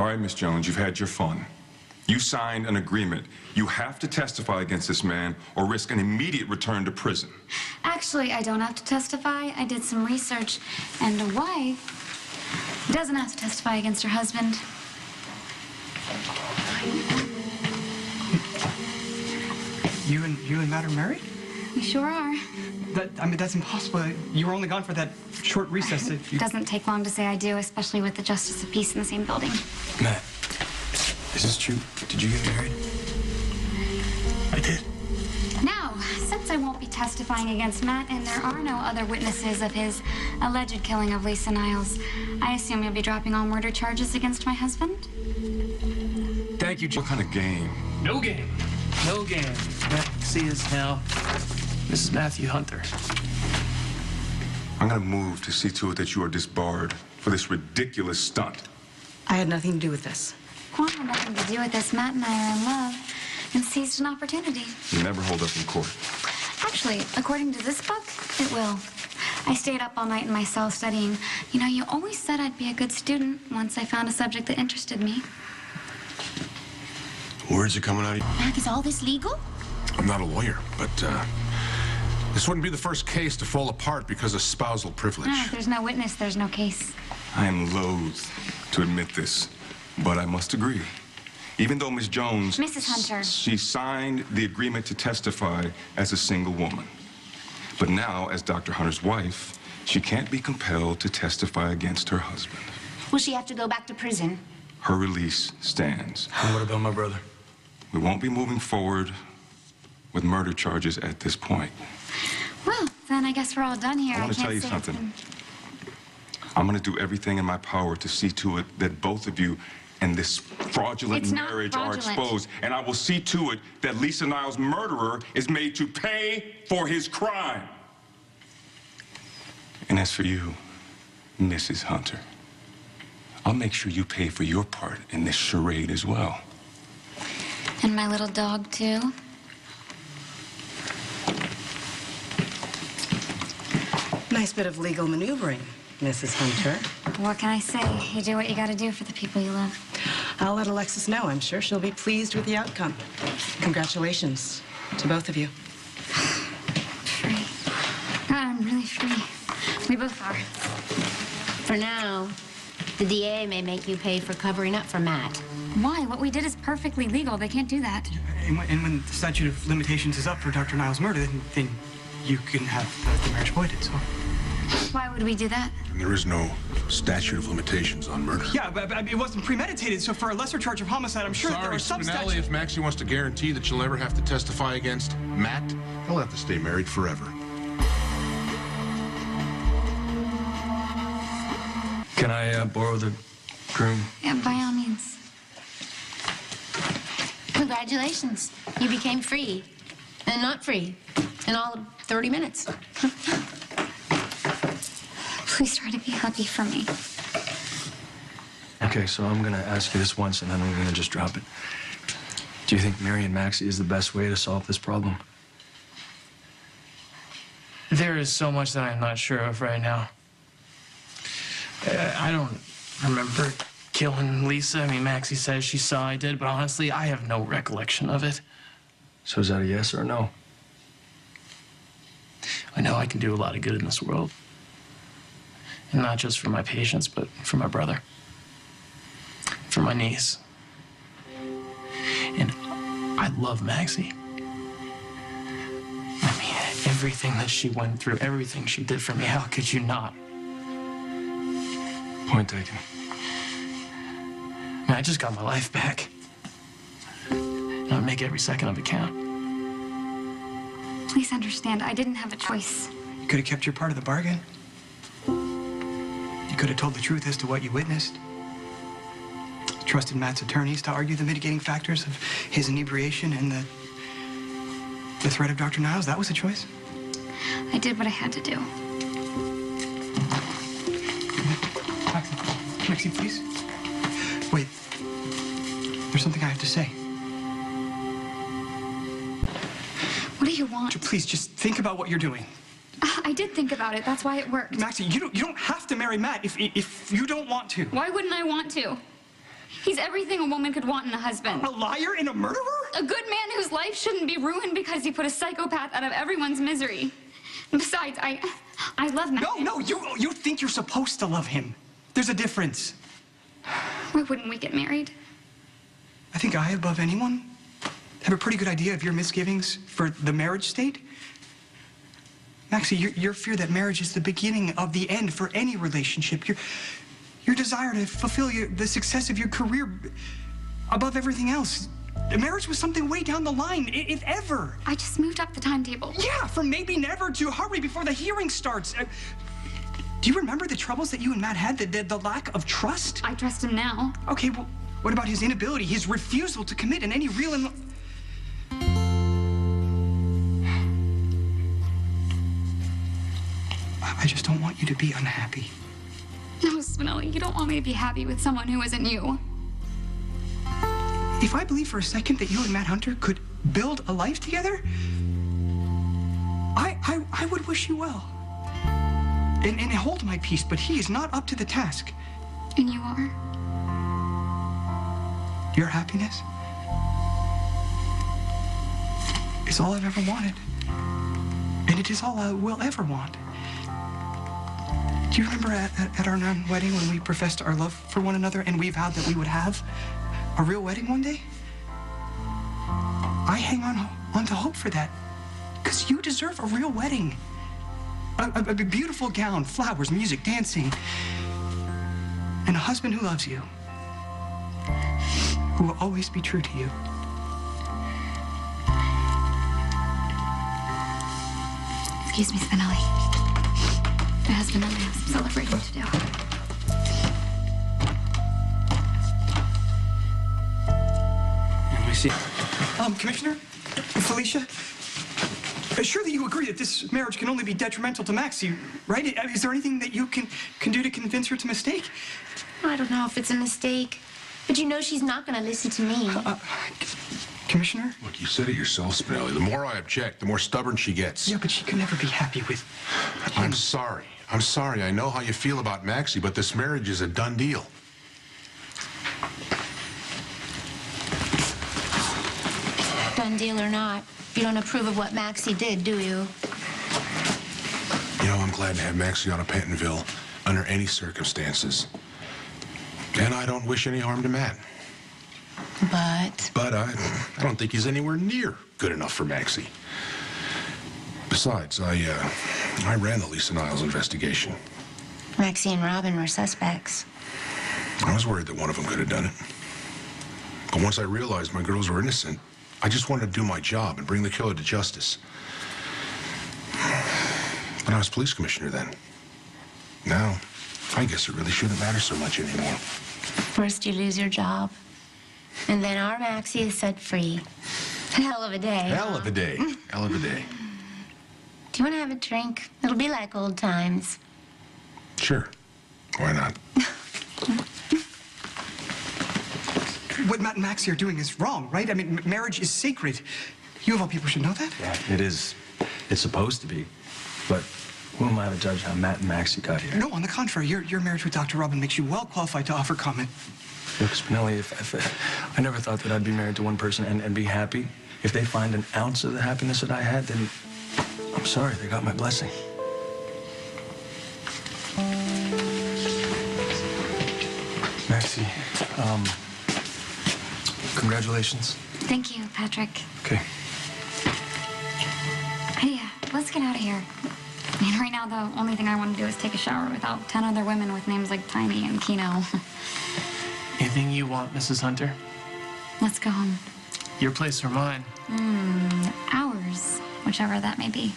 All right, Miss Jones, you've had your fun. You signed an agreement. You have to testify against this man or risk an immediate return to prison. Actually, I don't have to testify. I did some research, and a wife doesn't have to testify against her husband. You and Matt are married? We sure are. That's impossible. You were only gone for that short recess. It doesn't take long to say I do, especially with the Justice of Peace in the same building. Matt, is this true? Did you get married? I did. Now, since I won't be testifying against Matt and there are no other witnesses of his alleged killing of Lisa Niles, I assume you'll be dropping all murder charges against my husband? Thank you, What kind of game? No game. No game. Maxie is now Mrs. Matthew Hunter. I'm gonna move to see to it that you are disbarred for this ridiculous stunt. I had nothing to do with this. Quan had nothing to do with this. Matt and I are in love and seized an opportunity. You never hold up in court. Actually, according to this book, it will. I stayed up all night in my cell studying. You know, you always said I'd be a good student once I found a subject that interested me. Words are coming out of you. Mac, is all this legal? I'm not a lawyer, but this wouldn't be the first case to fall apart because of spousal privilege. No, if there's no witness, there's no case. I am loath to admit this, but I must agree. Even though Miss Jones... Mrs. Hunter. She signed the agreement to testify as a single woman. But now, as Dr. Hunter's wife, she can't be compelled to testify against her husband. Will she have to go back to prison? Her release stands. And what about my brother? We won't be moving forward with murder charges at this point. Well, then I guess we're all done here. I want to tell you something. I'm going to do everything in my power to see to it that both of you and this fraudulent marriage are exposed. And I will see to it that Lisa Niles' murderer is made to pay for his crime. And as for you, Mrs. Hunter, I'll make sure you pay for your part in this charade as well. And my little dog, too. Nice bit of legal maneuvering, Mrs. Hunter. What can I say? You do what you gotta do for the people you love. I'll let Alexis know. I'm sure she'll be pleased with the outcome. Congratulations to both of you. Free. God, I'm really free. We both are. For now, the DA may make you pay for covering up for Matt. Why? What we did is perfectly legal. They can't do that. And when the statute of limitations is up for Dr. Niles' murder, then you can have the marriage voided, so... Why would we do that? And there is no statute of limitations on murder. Yeah, but it wasn't premeditated, so for a lesser charge of homicide, I'm sure that there are some Sorry, Spinelli, statutes... if Maxie wants to guarantee that she'll never have to testify against Matt, they'll have to stay married forever. Can I borrow the groom? Yeah, by all means. Congratulations. You became free. And not free. In all of 30 minutes. Please try to be happy for me. Okay, so I'm gonna ask you this once and then I'm gonna just drop it. Do you think marrying Maxie is the best way to solve this problem? There is so much that I'm not sure of right now. I don't remember killing Lisa. I mean, Maxie says she saw I did, but honestly, I have no recollection of it. So is that a yes or a no? I know I can do a lot of good in this world. And not just for my patients, but for my brother. For my niece. And I love Maxie. I mean, everything that she went through, everything she did for me, how could you not? Point taken. I mean, I just got my life back. And I'll make every second of it count. Please understand, I didn't have a choice. You could have kept your part of the bargain. You could have told the truth as to what you witnessed. Trusted Matt's attorneys to argue the mitigating factors of his inebriation and the threat of Dr. Niles. That was a choice. I did what I had to do. Maxie, please. Wait. There's something I have to say. What do you want? Please, just think about what you're doing. I did think about it. That's why it worked. Maxie, you don't have to marry Matt if you don't want to. Why wouldn't I want to? He's everything a woman could want in a husband. A liar and a murderer? A good man whose life shouldn't be ruined because he put a psychopath out of everyone's misery. Besides, I love Matt. No, you think you're supposed to love him. There's a difference. Why wouldn't we get married? I think I, above anyone, have a pretty good idea of your misgivings for the marriage state. Maxie, your fear that marriage is the beginning of the end for any relationship. Your desire to fulfill the success of your career above everything else. Marriage was something way down the line, if ever. I just moved up the timetable. Yeah, from maybe never to hurry before the hearing starts. Do you remember the troubles that you and Matt had, the lack of trust? I trust him now. Okay, well, what about his inability, his refusal to commit in any real... I just don't want you to be unhappy. No, Spinelli, you don't want me to be happy with someone who isn't you. If I believe for a second that you and Matt Hunter could build a life together, I would wish you well. And hold my peace, but he is not up to the task. And you are? Your happiness is all I've ever wanted. And it is all I will ever want. Do you remember at our non-wedding when we professed our love for one another and we vowed that we would have a real wedding one day? I hang on to hope for that. Because you deserve a real wedding. A beautiful gown, flowers, music, dancing. And a husband who loves you. Who will always be true to you. Excuse me, Spinelli. My husband and I have some celebrating to do. Let me see. Commissioner? Felicia? Surely you agree that this marriage can only be detrimental to Maxie, right? Is there anything that you can do to convince her to mistake? I don't know if it's a mistake, but you know she's not going to listen to me. Commissioner? Look, you said it yourself, Spinelli. The more I object, the more stubborn she gets. Yeah, but she can never be happy with him. I'm sorry. I'm sorry. I know how you feel about Maxie, but this marriage is a done deal. Done deal or not, you don't approve of what Maxie did, do you? You know, I'm glad to have Maxie out of Pentonville under any circumstances. And I don't wish any harm to Matt. But I don't think he's anywhere near good enough for Maxie. Besides, I ran the Lisa Niles investigation. Maxie and Robin were suspects. I was worried that one of them could have done it. But once I realized my girls were innocent, I just wanted to do my job and bring the killer to justice. But I was police commissioner then. Now, I guess it really shouldn't matter so much anymore. First you lose your job, and then our Maxie is set free. Hell of a day. Hell of a day. Hell of a day. Do you want to have a drink? It'll be like old times. Sure. Why not? What Matt and Maxie are doing is wrong, right? I mean, marriage is sacred. You of all people should know that. Yeah, it is. It's supposed to be. But who am I to judge how Matt and Maxie got here? No, on the contrary, your marriage with Dr. Robin makes you well qualified to offer comment. Look, Spinelli, if I never thought that I'd be married to one person and be happy. If they find an ounce of the happiness that I had, then I'm sorry, they got my blessing. Maxie, congratulations. Thank you, Patrick. Okay. Hey, let's get out of here. I mean, right now, the only thing I want to do is take a shower without 10 other women with names like Tiny and Kino. Anything you want, Mrs. Hunter? Let's go home. Your place or mine? Ours, whichever that may be.